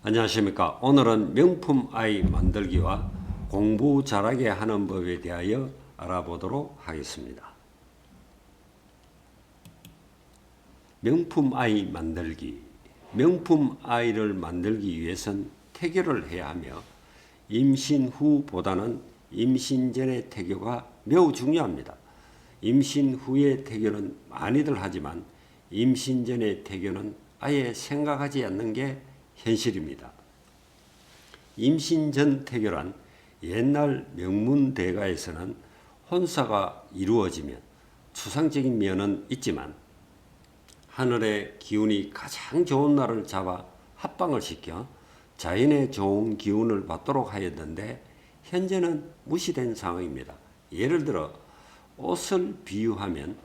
안녕하십니까. 오늘은 명품 아이 만들기와 공부 잘하게 하는 법에 대하여 알아보도록 하겠습니다. 명품 아이 만들기. 명품 아이를 만들기 위해선 태교를 해야 하며 임신 후보다는 임신 전의 태교가 매우 중요합니다. 임신 후의 태교는 많이들 하지만 임신 전의 태교는 아예 생각하지 않는 게 현실입니다. 임신 전 태교란 옛날 명문대가에서는 혼사가 이루어지면 추상적인 면은 있지만 하늘의 기운이 가장 좋은 날을 잡아 합방을 시켜 자연의 좋은 기운을 받도록 하였는데 현재는 무시된 상황입니다. 예를 들어 옷을 비유하면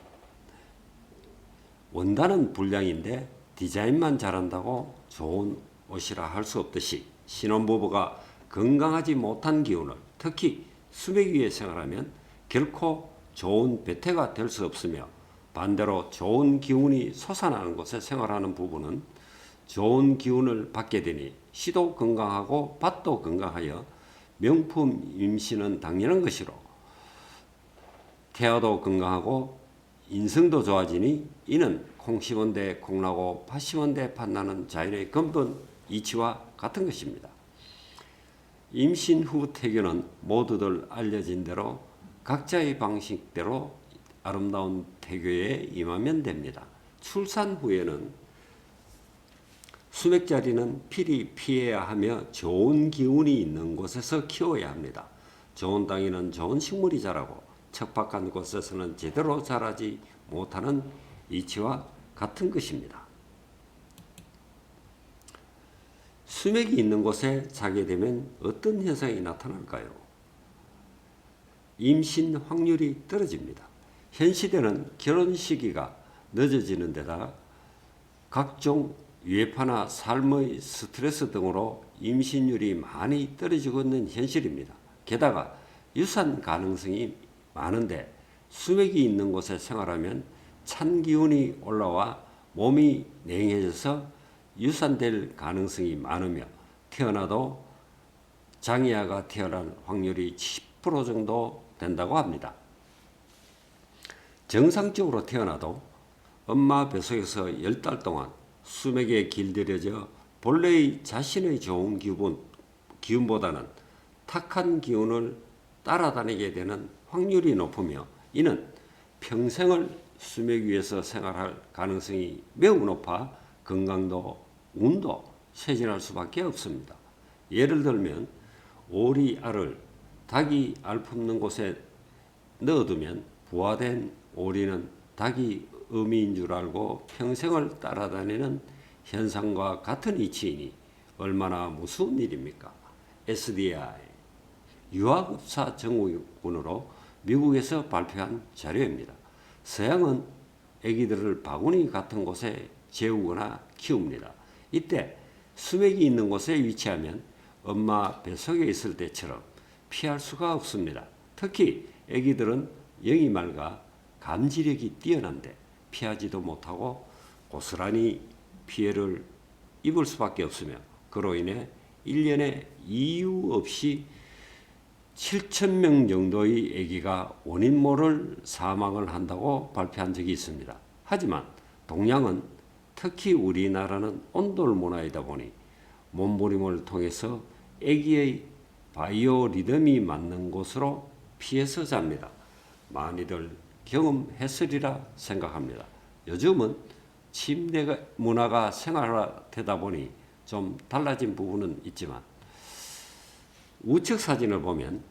원단은 불량인데 디자인만 잘한다고 좋은 옷이라 할 수 없듯이 신혼부부가 건강하지 못한 기운을 특히 수맥 위에 생활하면 결코 좋은 배태가 될 수 없으며 반대로 좋은 기운이 솟아나는 곳에 생활하는 부부는 좋은 기운을 받게 되니 시도 건강하고 밭도 건강하여 명품 임신은 당연한 것이로 태아도 건강하고 인성도 좋아지니 이는 콩 심은데 콩 나고 팥 심은데 팥 나는 자연의 근본 이치와 같은 것입니다. 임신 후 태교는 모두들 알려진 대로 각자의 방식대로 아름다운 태교에 임하면 됩니다. 출산 후에는 수맥자리는 필히 피해야 하며 좋은 기운이 있는 곳에서 키워야 합니다. 좋은 땅에는 좋은 식물이 자라고 척박한 곳에서는 제대로 자라지 못하는 이치와 같은 것입니다. 수맥이 있는 곳에 자게 되면 어떤 현상이 나타날까요? 임신 확률이 떨어집니다. 현 시대는 결혼 시기가 늦어지는 데다 각종 유해파나 삶의 스트레스 등으로 임신율이 많이 떨어지고 있는 현실입니다. 게다가 유산 가능성이 많은데 수맥이 있는 곳에 생활하면 찬 기운이 올라와 몸이 냉해져서 유산될 가능성이 많으며 태어나도 장애아가 태어날 확률이 70% 정도 된다고 합니다. 정상적으로 태어나도 엄마 뱃속에서 10달 동안 수맥에 길들여져 본래의 자신의 좋은 기운보다는 탁한 기운을 따라다니게 되는 확률이 높으며 이는 평생을 수맥 위에서 생활할 가능성이 매우 높아 건강도 운도 쇠진할 수밖에 없습니다. 예를 들면 오리 알을 닭이 알 품는 곳에 넣어두면 부화된 오리는 닭이 어미인 줄 알고 평생을 따라다니는 현상과 같은 이치이니 얼마나 무서운 일입니까? SDI 유아급사 증후군으로 미국에서 발표한 자료입니다. 서양은 아기들을 바구니 같은 곳에 재우거나 키웁니다. 이때 수맥이 있는 곳에 위치하면 엄마 뱃속에 있을 때처럼 피할 수가 없습니다. 특히 아기들은 영이 맑아 감지력이 뛰어난데 피하지도 못하고 고스란히 피해를 입을 수밖에 없으며 그로 인해 1년에 이유 없이 7,000명 정도의 아기가 원인 모를 사망을 한다고 발표한 적이 있습니다. 하지만 동양은 특히 우리나라는 온돌 문화이다 보니 몸부림을 통해서 아기의 바이오 리듬이 맞는 곳으로 피해서 잡니다. 많이들 경험했으리라 생각합니다. 요즘은 침대 문화가 생활화되다 보니 좀 달라진 부분은 있지만 우측 사진을 보면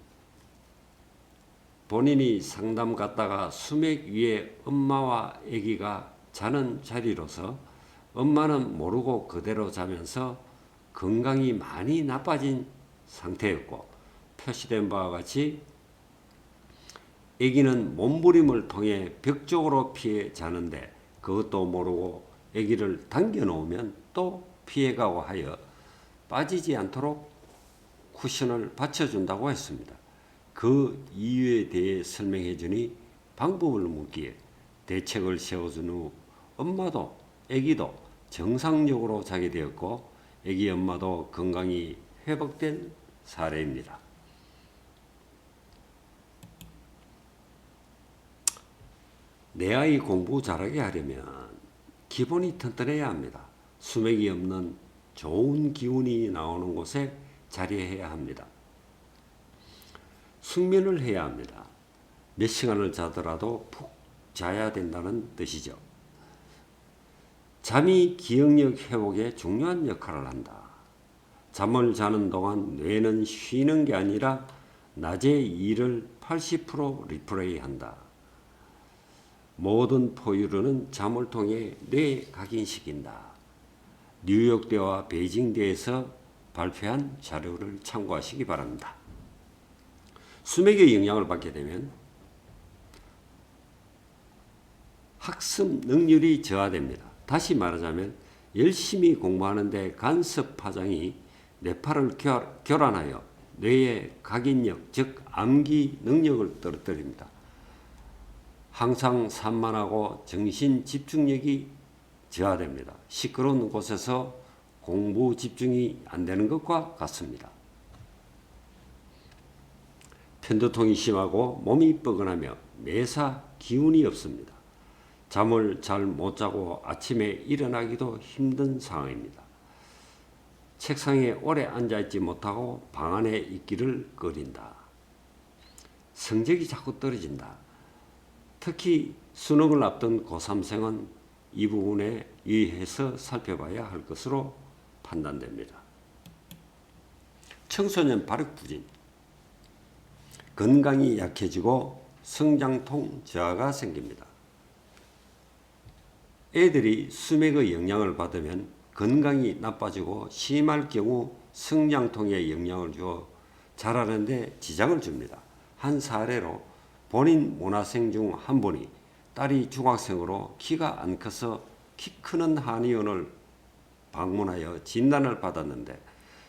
본인이 상담 갔다가 수맥 위에 엄마와 아기가 자는 자리로서 엄마는 모르고 그대로 자면서 건강이 많이 나빠진 상태였고 표시된 바와 같이 아기는 몸부림을 통해 벽 쪽으로 피해 자는데 그것도 모르고 아기를 당겨 놓으면 또 피해가고 하여 빠지지 않도록 쿠션을 받쳐준다고 했습니다. 그 이유에 대해 설명해 주니 방법을 묻기에 대책을 세워준 후 엄마도 아기도 정상적으로 자게 되었고 아기 엄마도 건강이 회복된 사례입니다. 내 아이 공부 잘하게 하려면 기본이 튼튼해야 합니다. 수맥이 없는 좋은 기운이 나오는 곳에 자리해야 합니다. 숙면을 해야 합니다. 몇 시간을 자더라도 푹 자야 된다는 뜻이죠. 잠이 기억력 회복에 중요한 역할을 한다. 잠을 자는 동안 뇌는 쉬는 게 아니라 낮의 일을 80% 리플레이한다. 모든 포유류는 잠을 통해 뇌에 각인시킨다. 뉴욕대와 베이징대에서 발표한 자료를 참고하시기 바랍니다. 수맥의 영향을 받게 되면 학습 능률이 저하됩니다. 다시 말하자면 열심히 공부하는데 간섭 파장이 뇌파를 교란하여 뇌의 각인력, 즉 암기 능력을 떨어뜨립니다. 항상 산만하고 정신 집중력이 저하됩니다. 시끄러운 곳에서 공부 집중이 안 되는 것과 같습니다. 편두통이 심하고 몸이 뻐근하며 매사 기운이 없습니다. 잠을 잘 못 자고 아침에 일어나기도 힘든 상황입니다. 책상에 오래 앉아있지 못하고 방 안에 있기를 꺼린다. 성적이 자꾸 떨어진다. 특히 수능을 앞둔 고3생은 이 부분에 유의해서 살펴봐야 할 것으로 판단됩니다. 청소년 발育부진, 건강이 약해지고 성장통 저하가 생깁니다. 애들이 수맥의 영향을 받으면 건강이 나빠지고 심할 경우 성장통에 영향을 주어 자라는 데 지장을 줍니다. 한 사례로 본인 모나생 중 한 분이 딸이 중학생으로 키가 안 커서 키 크는 한의원을 방문하여 진단을 받았는데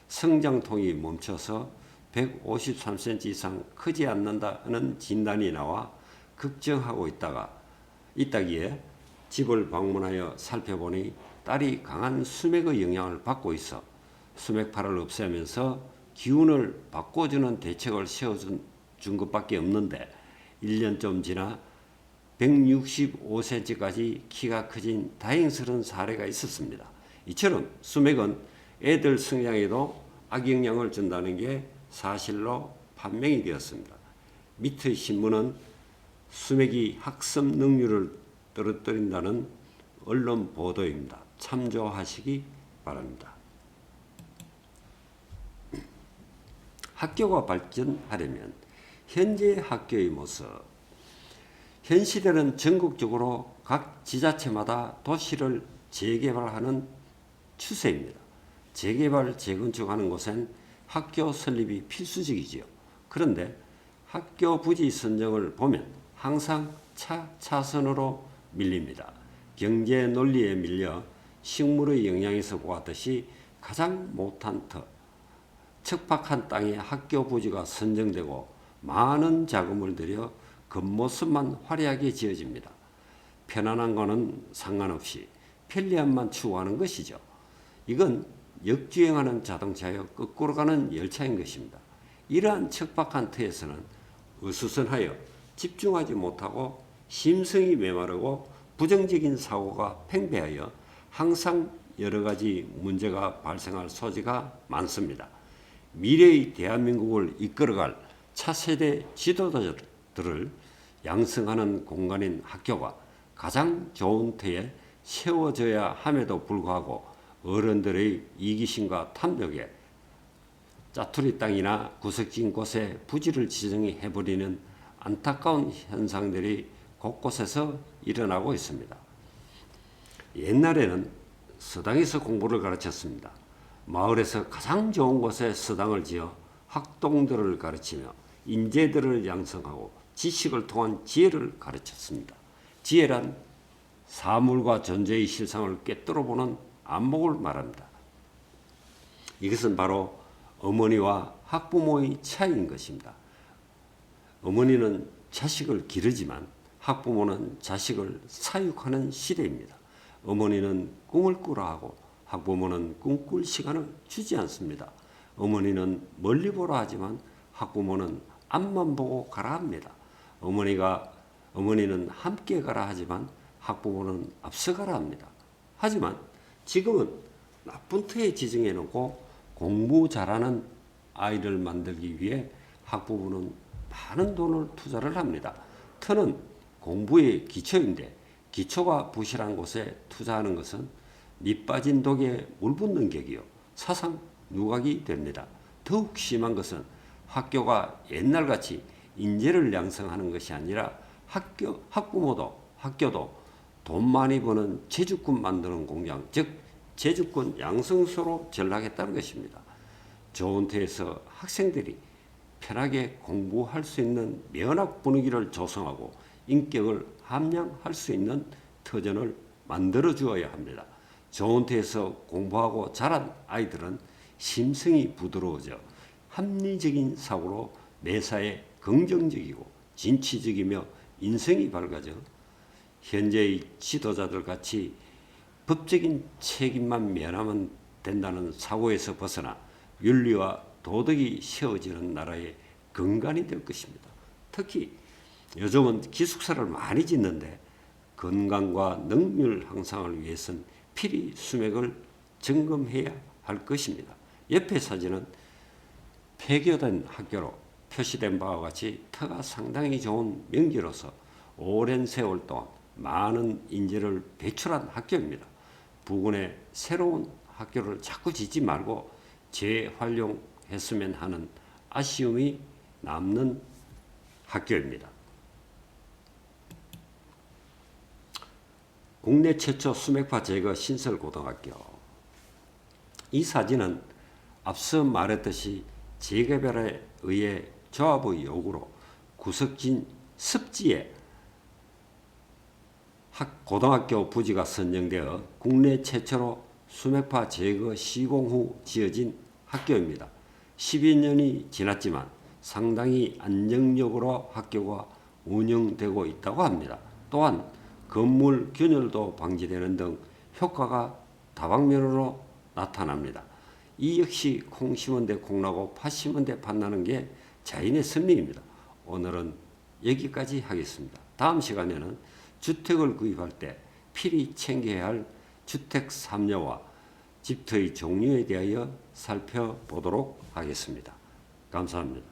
성장통이 멈춰서 153cm 이상 크지 않는다는 진단이 나와 걱정하고 있다기에 집을 방문하여 살펴보니 딸이 강한 수맥의 영향을 받고 있어 수맥파를 없애면서 기운을 바꿔주는 대책을 세워준 것밖에 없는데 1년 좀 지나 165cm까지 키가 커진 다행스러운 사례가 있었습니다. 이처럼 수맥은 애들 성장에도 악영향을 준다는 게 사실로 판명이 되었습니다. 밑의 신문은 수맥이 학습 능률을 떨어뜨린다는 언론 보도입니다. 참조하시기 바랍니다. 학교가 발전하려면 현재 학교의 모습. 현 시대는 전국적으로 각 지자체마다 도시를 재개발하는 추세입니다. 재개발, 재건축하는 곳엔 학교 설립이 필수적이지요. 그런데 학교 부지 선정을 보면 항상 차선으로 밀립니다. 경제 논리에 밀려 식물의 영향에서 보았듯이 가장 못한 터, 척박한 땅에 학교 부지가 선정되고 많은 자금을 들여 겉모습만 화려하게 지어집니다. 편안한 거는 상관없이 편리함만 추구하는 것이죠. 이건 역주행하는 자동차여 거꾸로 가는 열차인 것입니다. 이러한 척박한 터에서는 어수선하여 집중하지 못하고 심성이 메마르고 부정적인 사고가 팽배하여 항상 여러 가지 문제가 발생할 소지가 많습니다. 미래의 대한민국을 이끌어갈 차세대 지도자들을 양성하는 공간인 학교가 가장 좋은 터에 세워져야 함에도 불구하고 어른들의 이기심과 탐욕에 짜투리 땅이나 구석진 곳에 부지를 지정해버리는 안타까운 현상들이 곳곳에서 일어나고 있습니다. 옛날에는 서당에서 공부를 가르쳤습니다. 마을에서 가장 좋은 곳에 서당을 지어 학동들을 가르치며 인재들을 양성하고 지식을 통한 지혜를 가르쳤습니다. 지혜란 사물과 존재의 실상을 꿰뚫어보는 안목을 말합니다. 이것은 바로 어머니와 학부모의 차이인 것입니다. 어머니는 자식을 기르지만 학부모는 자식을 사육하는 시대입니다. 어머니는 꿈을 꾸라 하고 학부모는 꿈꿀 시간을 주지 않습니다. 어머니는 멀리 보라 하지만 학부모는 앞만 보고 가라 합니다. 어머니는 함께 가라 하지만 학부모는 앞서 가라 합니다. 하지만 지금은 나쁜 터에 지정해 놓고 공부 잘하는 아이를 만들기 위해 학부모는 많은 돈을 투자를 합니다. 터는 공부의 기초인데 기초가 부실한 곳에 투자하는 것은 밑 빠진 독에 물 붓는 격이요 사상 누각이 됩니다. 더욱 심한 것은 학교가 옛날같이 인재를 양성하는 것이 아니라 학교도 돈 많이 버는 제주꾼 만드는 공장, 즉 제주꾼 양성소로 전락했다는 것입니다. 좋은 터에서 학생들이 편하게 공부할 수 있는 면학 분위기를 조성하고 인격을 함양할 수 있는 터전을 만들어 주어야 합니다. 좋은 터에서 공부하고 자란 아이들은 심성이 부드러워져 합리적인 사고로 매사에 긍정적이고 진취적이며 인성이 밝아져 현재의 지도자들 같이 법적인 책임만 면하면 된다는 사고에서 벗어나 윤리와 도덕이 세워지는 나라의 근간이 될 것입니다. 특히 요즘은 기숙사를 많이 짓는데 건강과 능률 향상을 위해서는 필히 수맥을 점검해야 할 것입니다. 옆에 사진은 폐교된 학교로 표시된 바와 같이 터가 상당히 좋은 명지로서 오랜 세월 동안 많은 인재를 배출한 학교입니다. 부근에 새로운 학교를 자꾸 짓지 말고 재활용했으면 하는 아쉬움이 남는 학교입니다. 국내 최초 수맥파 제거 신설고등학교. 이 사진은 앞서 말했듯이 재개발에 의해 조합의 요구로 구석진 습지에 고등학교 부지가 선정되어 국내 최초로 수맥파 제거 시공 후 지어진 학교입니다. 12년이 지났지만 상당히 안정적으로 학교가 운영되고 있다고 합니다. 또한 건물 균열도 방지되는 등 효과가 다방면으로 나타납니다. 이 역시 콩 심은 데 콩나고 팥 심은 데 팥나는 게 자연의 섭리입니다. 오늘은 여기까지 하겠습니다. 다음 시간에는 주택을 구입할 때 필히 챙겨야 할 주택 삼려와 집터의 종류에 대하여 살펴보도록 하겠습니다. 감사합니다.